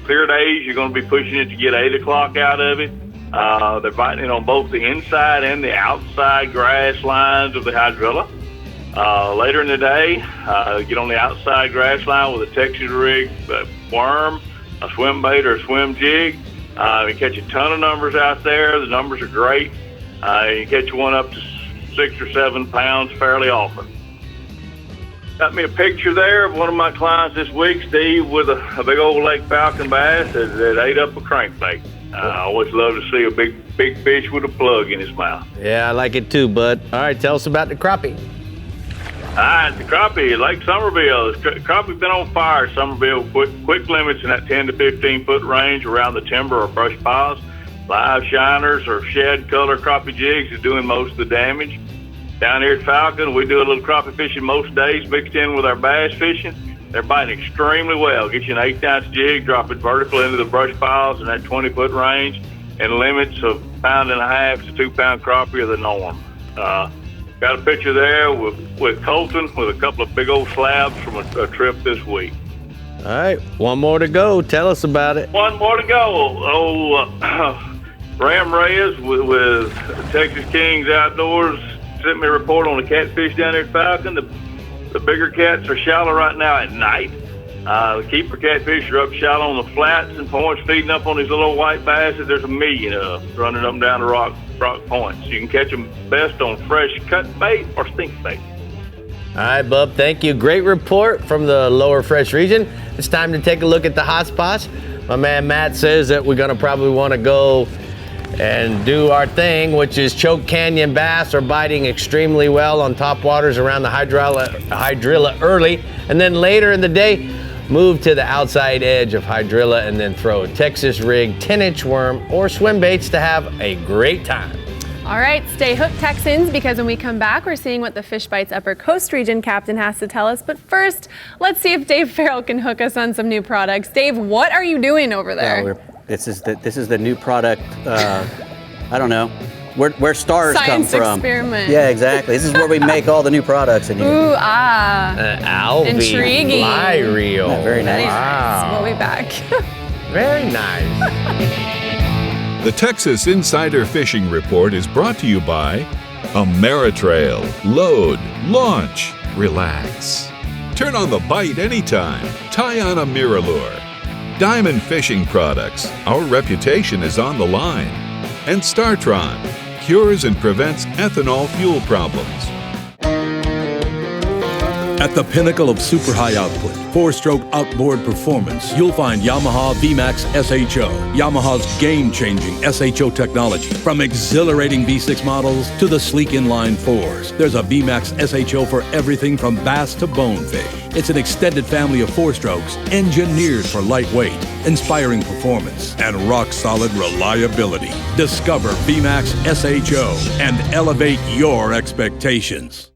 Clear days, you're going to be pushing it to get 8 o'clock out of it. They're biting it on both the inside and the outside grass lines of the hydrilla. Later in the day, get on the outside grass line with a Texas rig worm, a swim bait, or a swim jig. You catch a ton of numbers out there. The numbers are great. You catch one up to 6 or 7 pounds fairly often. Got me a picture there of one of my clients this week, Steve, with a big old Lake Falcon bass that ate up a crankbait. I always love to see a big fish with a plug in his mouth. Yeah, I like it too, bud. All right, tell us about the crappie. All right, the crappie, Lake Somerville. The crappie's been on fire. Somerville, quick limits in that 10 to 15 foot range around the timber or brush piles. Live shiners or shed color crappie jigs is doing most of the damage. Down here at Falcon, we do a little crappie fishing most days mixed in with our bass fishing. They're biting extremely well. Get you an 1/8 ounce jig, drop it vertical into the brush piles in that 20 foot range, and limits of 1.5 to 2 pound crappie are the norm. Got a picture there with Colton with a couple of big old slabs from a trip this week. All right, one more to go. Tell us about it. One more to go. Ram Reyes with Texas Kings Outdoors sent me a report on the catfish down there at Falcon. The bigger cats are shallow right now at night. The keeper catfish are up shallow on the flats and points, feeding up on these little white bass that there's a million of running up and down the rock points. You can catch them best on fresh cut bait or stink bait. All right, Bub, thank you. Great report from the lower fresh region. It's time to take a look at the hot spots. My man Matt says that we're gonna probably wanna go and do our thing, which is choke canyon bass are biting extremely well on top waters around the hydrilla early, and then later in the day, move to the outside edge of hydrilla and then throw a Texas rig, 10-inch worm, or swim baits to have a great time. All right, stay hooked, Texans, because when we come back, we're seeing what the Fish Bites Upper Coast Region captain has to tell us. But first, let's see if Dave Farrell can hook us on some new products. Dave, what are you doing over there? This is the new product. I don't know where stars come from. Science experiment. Yeah, exactly. This is where we make all the new products in here. Ooh, Alvi intriguing. Fly Reel. Yeah, very nice. Wow. We'll be back. Very nice. The Texas Insider Fishing Report is brought to you by Ameritrail. Load, launch, relax. Turn on the bite anytime. Tie on a MirrOlure. Diamond Fishing Products. Our reputation is on the line. And StarTron. Cures and prevents ethanol fuel problems. At the pinnacle of super high output, 4-stroke outboard performance, you'll find Yamaha VMAX SHO. Yamaha's game-changing SHO technology. From exhilarating V6 models to the sleek inline 4s, there's a VMAX SHO for everything from bass to bonefish. It's an extended family of 4-strokes engineered for lightweight, inspiring performance, and rock-solid reliability. Discover VMAX SHO and elevate your expectations.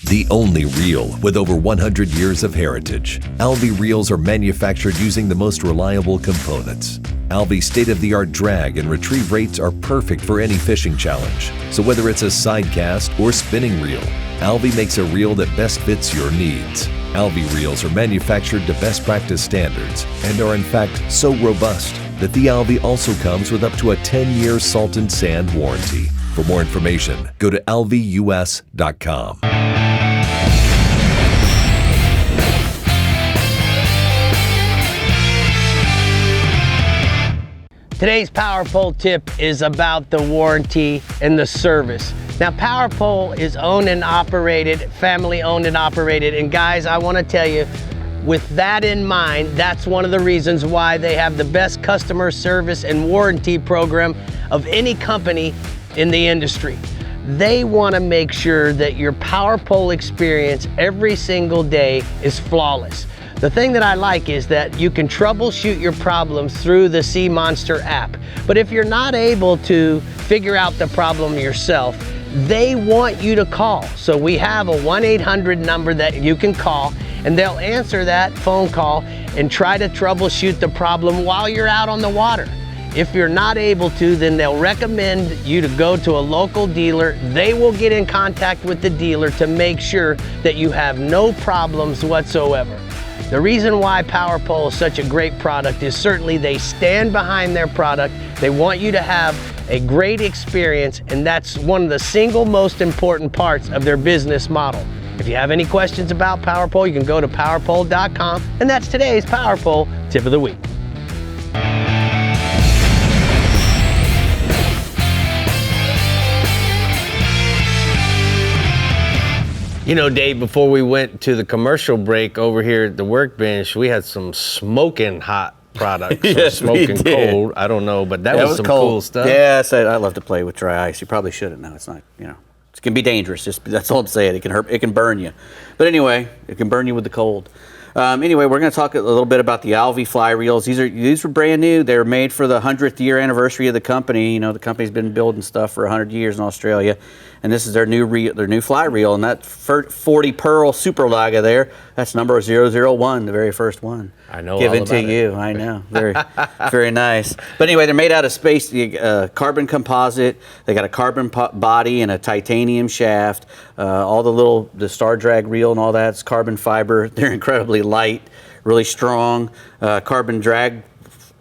The only reel with over 100 years of heritage. Alvi reels are manufactured using the most reliable components. Alvi's state-of-the-art drag and retrieve rates are perfect for any fishing challenge. So whether it's a side cast or spinning reel, Alvi makes a reel that best fits your needs. Alvi reels are manufactured to best practice standards and are in fact so robust that the Alvi also comes with up to a 10-year salt and sand warranty. For more information, go to alvius.com. Today's Power Pole tip is about the warranty and the service. Now, Power Pole is owned and operated, family owned and operated, and guys, I want to tell you, with that in mind, that's one of the reasons why they have the best customer service and warranty program of any company in the industry. They want to make sure that your Power Pole experience every single day is flawless. The thing that I like is that you can troubleshoot your problems through the Sea Monster app. But if you're not able to figure out the problem yourself, they want you to call. So we have a 1-800 number that you can call, and they'll answer that phone call and try to troubleshoot the problem while you're out on the water. If you're not able to, then they'll recommend you to go to a local dealer. They will get in contact with the dealer to make sure that you have no problems whatsoever. The reason why Power Pole is such a great product is certainly they stand behind their product. They want you to have a great experience, and that's one of the single most important parts of their business model. If you have any questions about Power Pole, you can go to powerpole.com, and that's today's Power Pole tip of the week. You know, Dave, before we went to the commercial break over here at the workbench, we had some smoking hot products. Yes, smoking we did. cold. I don't know, but that was some cold. cool stuff. Yes, I love to play with dry ice. You probably shouldn't know. It's not, It can be dangerous. That's all I'm saying. It can hurt. It can burn you. But anyway, it can burn you with the cold. Anyway, we're going to talk a little bit about the Alvi fly reels. These were brand new. They were made for the 100th year anniversary of the company. You know, the company's been building stuff for 100 years in Australia, and this is their new fly reel. And that 40 pearl super laga there, that's number 001, the very first one. I know. Given all to about you. it. I know. Very, very nice. But anyway, they're made out of carbon composite. They got a carbon body and a titanium shaft. All the star drag reel and all that's carbon fiber. They're incredibly light, really strong. Carbon drag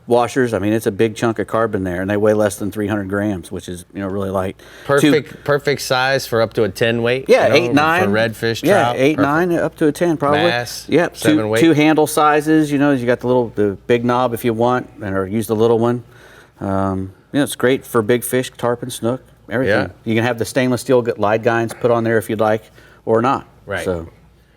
washers. I mean, it's a big chunk of carbon there, and they weigh less than 300 grams, which is really light. Perfect size for up to a 10 weight. Yeah, 8, 9 for redfish, yeah, trout. 8, 9 up to a 10 probably. Bass. Yep, 7 weight. two handle sizes. You got the big knob if you want, or use the little one. It's great for big fish, tarpon, snook, everything. Yeah. You can have the stainless steel light guides put on there if you'd like, or not. Right. So,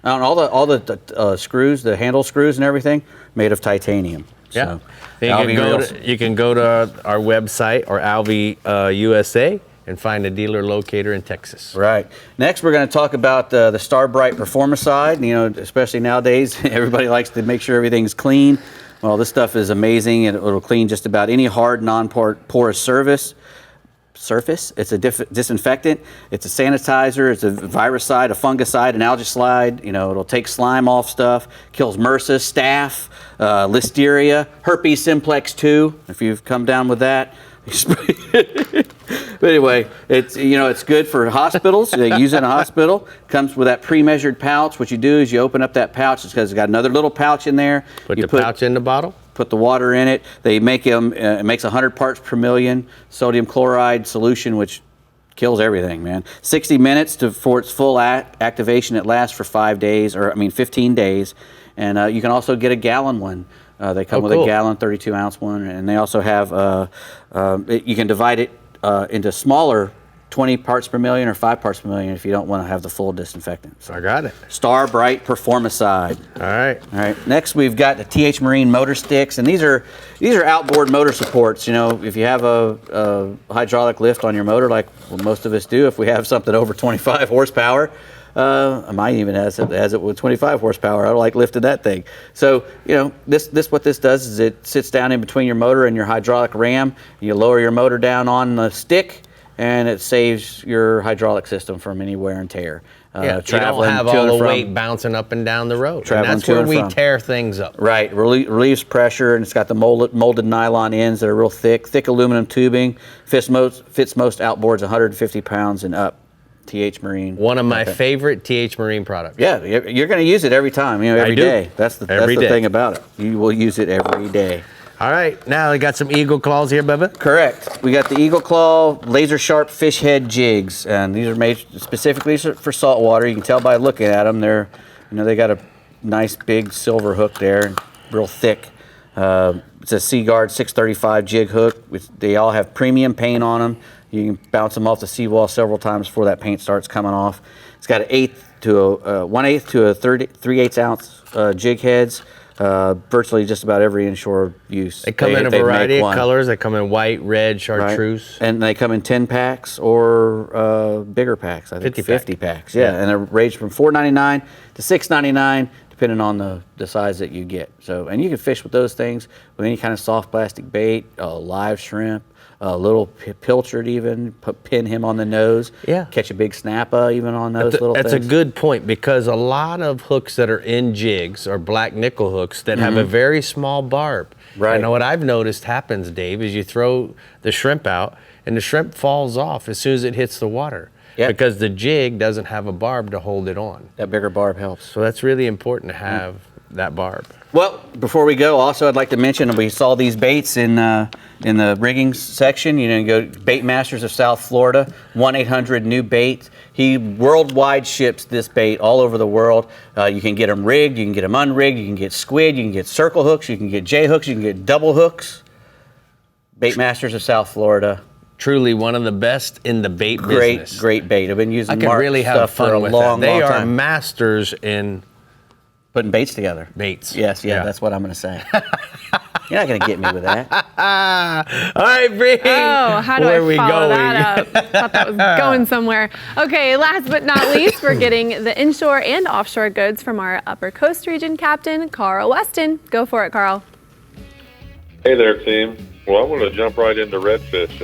and all the screws, the handle screws and everything, made of titanium. Yeah. So, you can go to our website or Alvi USA and find a dealer locator in Texas. Right. Next, we're going to talk about the Star Bright Performicide. Especially nowadays, everybody likes to make sure everything's clean. Well, this stuff is amazing. It'll clean just about any hard, non-porous surface. It's a disinfectant. It's a sanitizer. It's a viricide, a fungicide, an algicide. It'll take slime off stuff. Kills MRSA, staph, listeria, herpes simplex 2. If you've come down with that. But anyway, it's good for hospitals. They use it in a hospital. Comes with that pre-measured pouch. What you do is you open up that pouch. It's because it's got another little pouch in there. Put the pouch in the bottle. Put the water in it. They make them. It makes 100 parts per million sodium chloride solution, which kills everything, man. 60 minutes for its full activation. It lasts for 15 days. And you can also get a gallon one. They come with a gallon, 32-ounce one, and they also have. You can divide it into smaller, 20 parts per million or 5 parts per million if you don't want to have the full disinfectant. So I got it. Star Bright Performicide. All right. Next, we've got the TH Marine motor sticks, and these are outboard motor supports. If you have a hydraulic lift on your motor, like most of us do, if we have something over 25 horsepower. Mine even has it with 25 horsepower. I like lifting that thing. So, what this does is it sits down in between your motor and your hydraulic ram. You lower your motor down on the stick, and it saves your hydraulic system from any wear and tear. You don't have all the weight bouncing up and down the road. And that's where we tear things up. Right, relieves pressure, and it's got the molded nylon ends that are real thick aluminum tubing. Fits most outboards 150 pounds and up. TH Marine. One of my favorite TH Marine products. Yeah, you're going to use it every time, every day. That's the thing about it. You will use it every day. All right, now we got some Eagle Claws here, Bubba. Correct. We got the Eagle Claw laser sharp fish head jigs, and these are made specifically for saltwater. You can tell by looking at them. They got a nice big silver hook there, real thick. It's a Seaguard 635 jig hook. They all have premium paint on them. You can bounce them off the seawall several times before that paint starts coming off. It's got an 1/8 to a 3/8 ounce jig heads. Virtually just about every inshore use. They come in a variety of colors. They come in white, red, chartreuse. Right. And they come in 10 packs or bigger packs. I think 50 packs. Yeah, and they're ranged from $4.99 to $6.99. Depending on the size that you get. And you can fish with those things with any kind of soft plastic bait, live shrimp, a little pilchard even, pin him on the nose. Yeah. Catch a big snapper even on those little things. That's a good point, because a lot of hooks that are in jigs are black nickel hooks that have a very small barb. Right. And what I've noticed happens, Dave, is you throw the shrimp out and the shrimp falls off as soon as it hits the water. Yep. Because the jig doesn't have a barb to hold it on. That bigger barb helps. So that's really important to have that barb. Well, before we go, also I'd like to mention we saw these baits in the rigging section. You go to Bait Masters of South Florida, 1-800-NEW-BAIT. He worldwide ships this bait all over the world. You can get them rigged, you can get them unrigged, you can get squid, you can get circle hooks, you can get J hooks, you can get double hooks. Bait Masters of South Florida. Truly one of the best in the bait business. Great bait. I've been using Mark really have stuff fun for a with long, that. They long are time. masters in putting baits together. Baits. Yes, that's what I'm going to say. You're not going to get me with that. All right, Bree. Oh, how do Where I are we follow going? that up? Thought that was going somewhere. Okay, last but not least, we're getting the inshore and offshore goods from our Upper Coast Region captain, Carl Weston. Go for it, Carl. Hey there, team. Well, I want to jump right into redfish.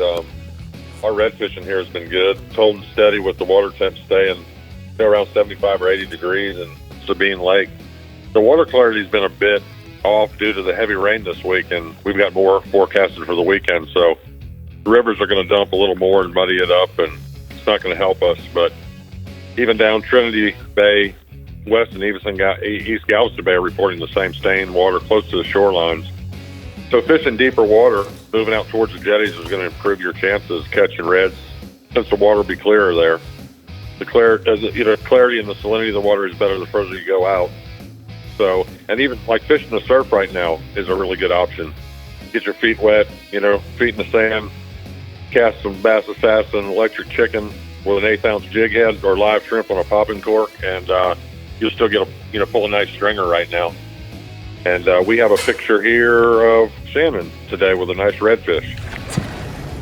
Our redfishing here has been good. It's holding steady with the water temp staying around 75 or 80 degrees in Sabine Lake. The water clarity has been a bit off due to the heavy rain this week, and we've got more forecasted for the weekend. So the rivers are going to dump a little more and muddy it up, and it's not going to help us. But even down Trinity Bay, West and East Galveston Bay are reporting the same stained water close to the shorelines. So fishing deeper water, moving out towards the jetties, is going to improve your chances catching reds, since the water will be clearer there. The clarity and the salinity of the water is better the further you go out. So, and even like fishing the surf right now is a really good option. Get your feet wet, feet in the sand, cast some Bass Assassin electric chicken with an 1/8 ounce jig head or live shrimp on a popping cork, and you'll still get pull a nice stringer right now. And we have a picture here of salmon today with a nice redfish.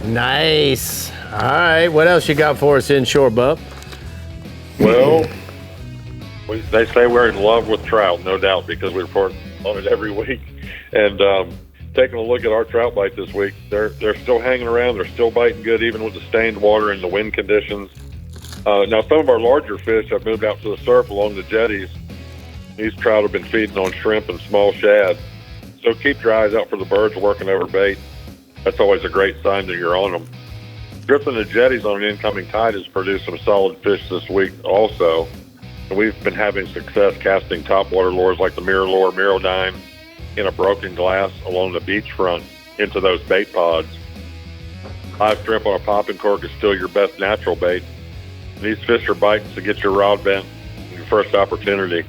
Nice. All right, what else you got for us inshore, bub? Well, they say we're in love with trout, no doubt, because we report on it every week. And taking a look at our trout bite this week, they're still hanging around. They're still biting good, even with the stained water and the wind conditions. Now, some of our larger fish have moved out to the surf along the jetties. These trout have been feeding on shrimp and small shad. So keep your eyes out for the birds working over bait. That's always a great sign that you're on them. Drifting the jetties on an incoming tide has produced some solid fish this week also. And we've been having success casting topwater lures like the mirror lure, Mirodyne, in a broken glass along the beachfront into those bait pods. Live shrimp on a popping cork is still your best natural bait. These fish are biting to get your rod bent in your first opportunity.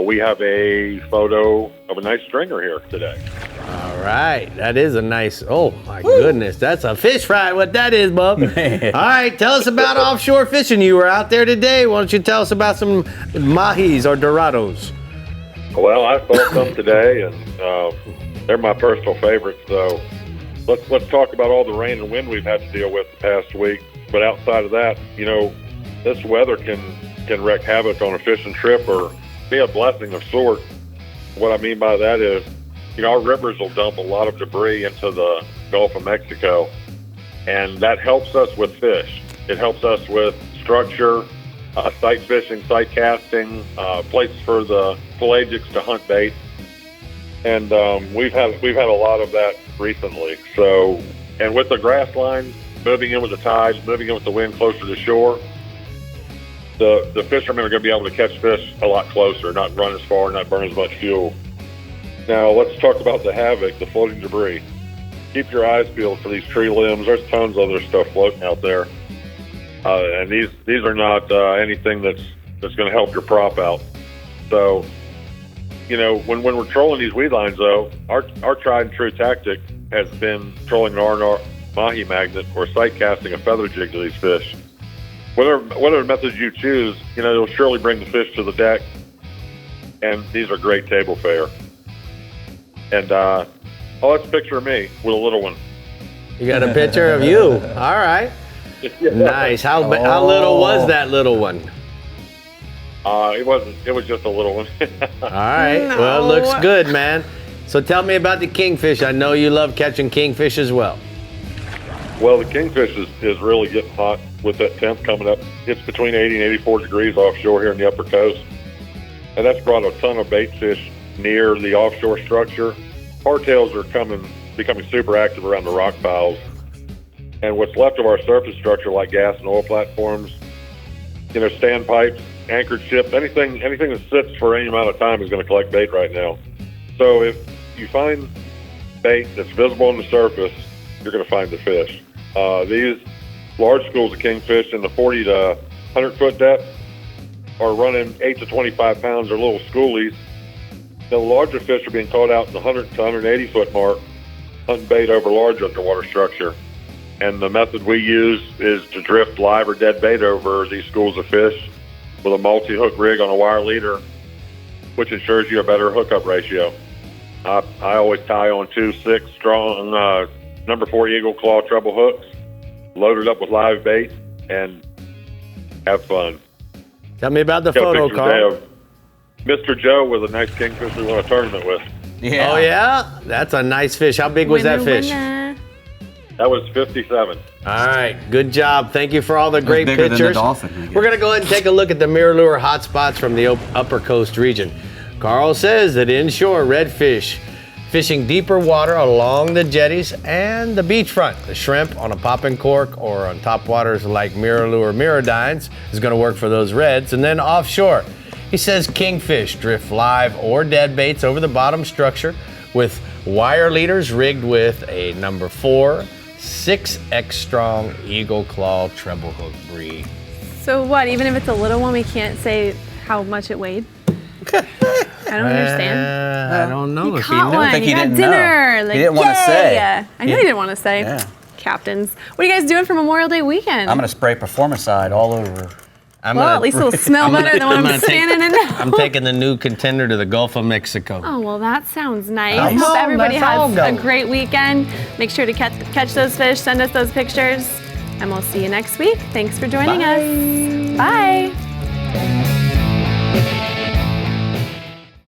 We have a photo of a nice stringer here today. All right, that is a nice, oh my goodness, that's a fish fry, what that is, bub. All right, tell us about offshore fishing. You were out there today. Why don't you tell us about some mahis or dorados? Well, I saw some today, and they're my personal favorites. So let's talk about all the rain and wind we've had to deal with the past week. But outside of that, this weather can wreak havoc on a fishing trip or be a blessing of sort. What I mean by that is, our rivers will dump a lot of debris into the Gulf of Mexico, and that helps us with fish. It helps us with structure, sight fishing, sight casting, places for the pelagics to hunt bait, and we've had a lot of that recently. So, and with the grass line moving in with the tides, moving in with the wind closer to shore, the fishermen are going to be able to catch fish a lot closer, not run as far, not burn as much fuel. Now, let's talk about the havoc, the floating debris. Keep your eyes peeled for these tree limbs. There's tons of other stuff floating out there. And these are not anything that's going to help your prop out. So, when we're trolling these weed lines, though, our tried and true tactic has been trolling an R&R mahi magnet or sight casting a feather jig to these fish. Whatever methods you choose, it'll surely bring the fish to the deck, and these are great table fare. And that's a picture of me with a little one. You got a picture of you. All right. Nice. How little was that little one? It wasn't. It was just a little one. All right. No. Well, it looks good, man. So tell me about the kingfish. I know you love catching kingfish as well. Well, the kingfish is really getting hot with that temp coming up. It's between 80 and 84 degrees offshore here in the Upper Coast. And that's brought a ton of bait fish near the offshore structure. Hardtails are becoming super active around the rock piles. And what's left of our surface structure, like gas and oil platforms, standpipes, anchored ships, anything that sits for any amount of time is going to collect bait right now. So if you find bait that's visible on the surface, you're going to find the fish. These large schools of kingfish in the 40 to 100-foot depth are running 8 to 25 pounds. They're little schoolies. The larger fish are being caught out in the 100 to 180-foot mark, hunting bait over large underwater structure. And the method we use is to drift live or dead bait over these schools of fish with a multi-hook rig on a wire leader, which ensures you a better hookup ratio. I always tie on 2 6 strong number 4 Eagle Claw treble hooks, loaded up with live bait, and have fun. Tell me about the Got photo, pictures Carl. there of Mr. Joe was a nice kingfish we won a tournament with. Oh, yeah? That's a nice fish. How big was that fish? That was 57. All right, good job. Thank you for all the great bigger than the pictures. dolphin, I guess. We're going to go ahead and take a look at the mirror lure hotspots from the Upper Coast region. Carl says that inshore redfish fishing deeper water along the jetties and the beachfront. The shrimp on a popping cork or on top waters like mirror lure Mirrodines is going to work for those reds. And then offshore, he says kingfish drift live or dead baits over the bottom structure with wire leaders rigged with a number 4 6X strong Eagle Claw treble hook breed. So what, even if it's a little one, we can't say how much it weighed? I don't understand. I don't know. You if caught one. I think You he got didn't dinner. know. Like, He didn't want to yay! say. I know he didn't want to say. Yeah. Captains. What are you guys doing for Memorial Day weekend? I'm going to spray Performicide all over. Well, at least it'll smell better than what I'm standing in now. I'm taking the new contender to the Gulf of Mexico. Oh, well, that sounds nice. Come Hope on, everybody let's all has a go. great weekend. Make sure to catch those fish. Send us those pictures. And we'll see you next week. Thanks for joining us.